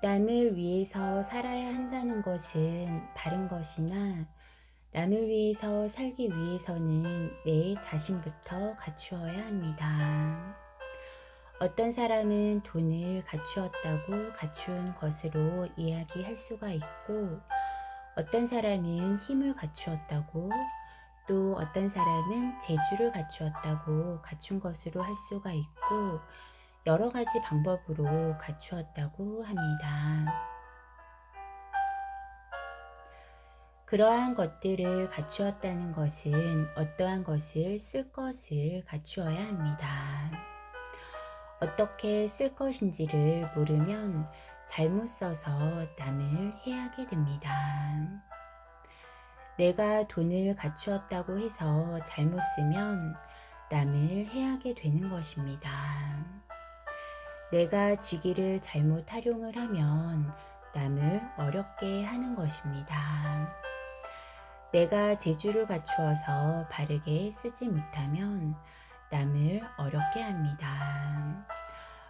남을 위해서 살아야 한다는 것은 바른 것이나 남을 위해서 살기 위해서는 내 자신부터 갖추어야 합니다. 어떤 사람은 돈을 갖추었다고 갖춘 것으로 이야기할 수가 있고, 어떤 사람은 힘을 갖추었다고, 또 어떤 사람은 재주를 갖추었다고 갖춘 것으로 할 수가 있고, 여러 가지 방법으로 갖추었다고 합니다. 그러한 것들을 갖추었다는 것은 어떠한 것을 쓸 것을 갖추어야 합니다. 어떻게 쓸 것인지를 모르면 잘못 써서 남을 해하게 됩니다. 내가 돈을 갖추었다고 해서 잘못 쓰면 남을 해하게 되는 것입니다. 내가 쥐기를 잘못 활용을 하면 남을 어렵게 하는 것입니다. 내가 재주를 갖추어서 바르게 쓰지 못하면 남을 어렵게 합니다.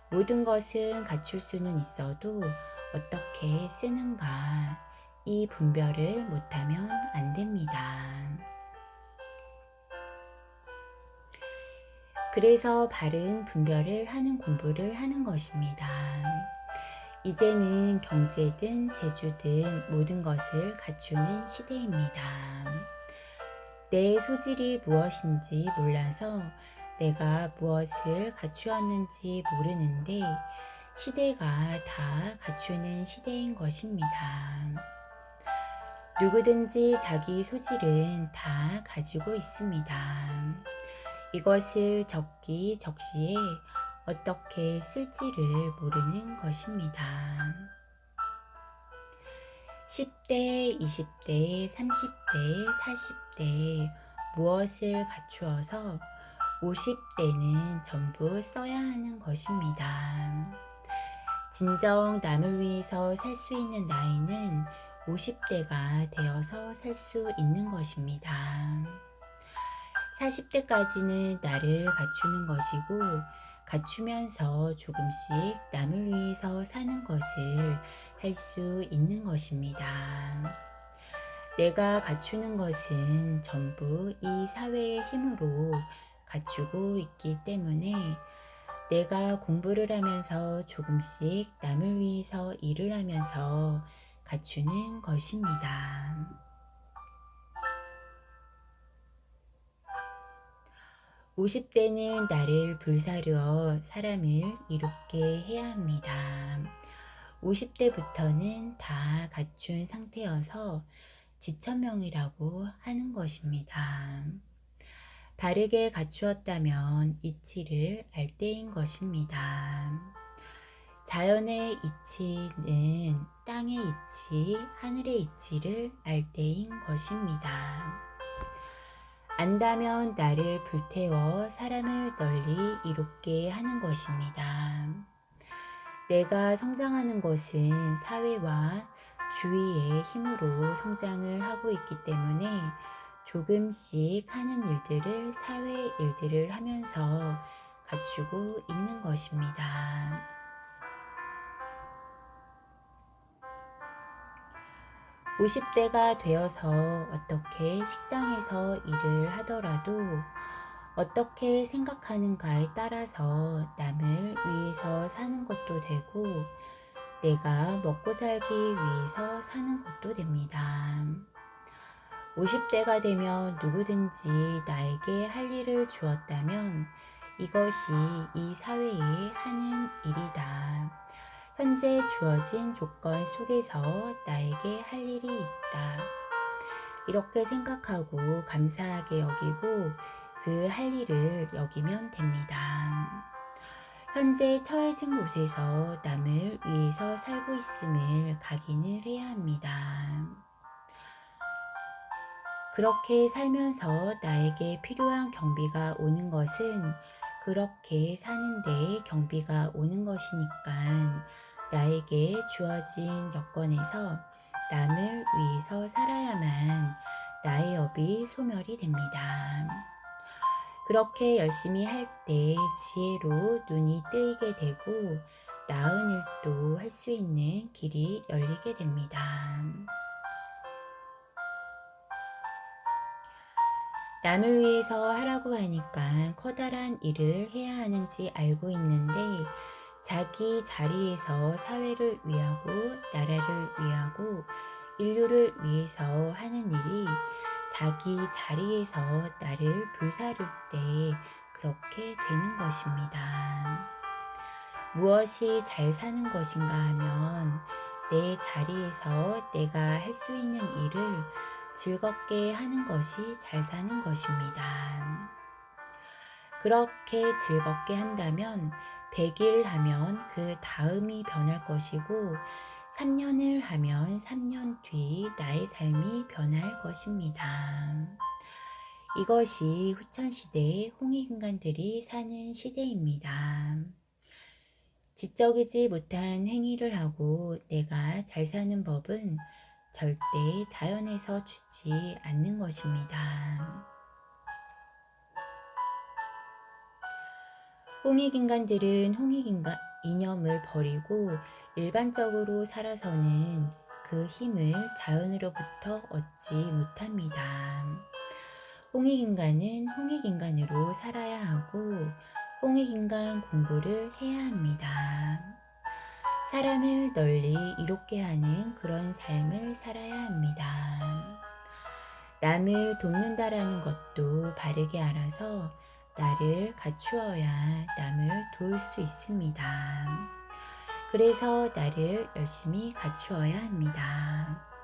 모든 것은 갖출 수는 있어도 어떻게 쓰는가, 이 분별을 못하면 안 됩니다. 그래서 바른 분별을 하는 공부를 하는 것입니다. 이제는 경제든 재주든 모든 것을 갖추는 시대입니다. 내 소질이 무엇인지 몰라서 내가 무엇을 갖추었는지 모르는데 시대가 다 갖추는 시대인 것입니다. 누구든지 자기 소질은 다 가지고 있습니다. 이것을 적기적시에 어떻게 쓸지를 모르는 것입니다. 10대, 20대, 30대, 40대 무엇을 갖추어서 50대는 전부 써야 하는 것입니다. 진정 남을 위해서 살 수 있는 나이는 50대가 되어서 살 수 있는 것입니다. 40대까지는 나를 갖추는 것이고 갖추면서 조금씩 남을 위해서 사는 것을 할 수 있는 것입니다. 내가 갖추는 것은 전부 이 사회의 힘으로 갖추고 있기 때문에 내가 공부를 하면서 조금씩 남을 위해서 일을 하면서 갖추는 것입니다. 50대는 나를 불사르어 사람을 이롭게 해야 합니다. 50대부터는 다 갖춘 상태여서 지천명이라고 하는 것입니다. 바르게 갖추었다면 이치를 알 때인 것입니다. 자연의 이치는 땅의 이치, 하늘의 이치를 알 때인 것입니다. 안다면 나를 불태워 사람을 널리 이롭게 하는 것입니다. 내가 성장하는 것은 사회와 주위의 힘으로 성장을 하고 있기 때문에 조금씩 하는 일들을 사회 일들을 하면서 갖추고 있는 것입니다. 50대가 되어서 어떻게 식당에서 일을 하더라도 어떻게 생각하는가에 따라서 남을 위해서 사는 것도 되고 내가 먹고 살기 위해서 사는 것도 됩니다. 50대가 되면 누구든지 나에게 할 일을 주었다면 이것이 이 사회에 하는 일이다. 현재 주어진 조건 속에서 나에게 할 일이 있다. 이렇게 생각하고 감사하게 여기고 그 할 일을 여기면 됩니다. 현재 처해진 곳에서 남을 위해서 살고 있음을 각인을 해야 합니다. 그렇게 살면서 나에게 필요한 경비가 오는 것은 그렇게 사는데 경비가 오는 것이니까 나에게 주어진 여건에서 남을 위해서 살아야만 나의 업이 소멸이 됩니다. 그렇게 열심히 할 때 지혜로 눈이 뜨이게 되고 나은 일도 할 수 있는 길이 열리게 됩니다. 남을 위해서 하라고 하니까 커다란 일을 해야 하는지 알고 있는데 자기 자리에서 사회를 위하고 나라를 위하고 인류를 위해서 하는 일이 자기 자리에서 나를 불사를 때 그렇게 되는 것입니다. 무엇이 잘 사는 것인가 하면 내 자리에서 내가 할 수 있는 일을 즐겁게 하는 것이 잘 사는 것입니다. 그렇게 즐겁게 한다면 100일 하면 그 다음이 변할 것이고 3년을 하면 3년 뒤 나의 삶이 변할 것입니다. 이것이 후천시대 홍익인간들이 사는 시대입니다. 지적이지 못한 행위를 하고 내가 잘 사는 법은 절대 자연에서 주지 않는 것입니다. 홍익인간들은 홍익인간 이념을 버리고 일반적으로 살아서는 그 힘을 자연으로부터 얻지 못합니다. 홍익인간은 홍익인간으로 살아야 하고 홍익인간 공부를 해야 합니다. 사람을 널리 이롭게 하는 그런 삶을 살아야 합니다. 남을 돕는다라는 것도 바르게 알아서 나를 갖추어야 남을 도울 수 있습니다. 그래서 나를 열심히 갖추어야 합니다.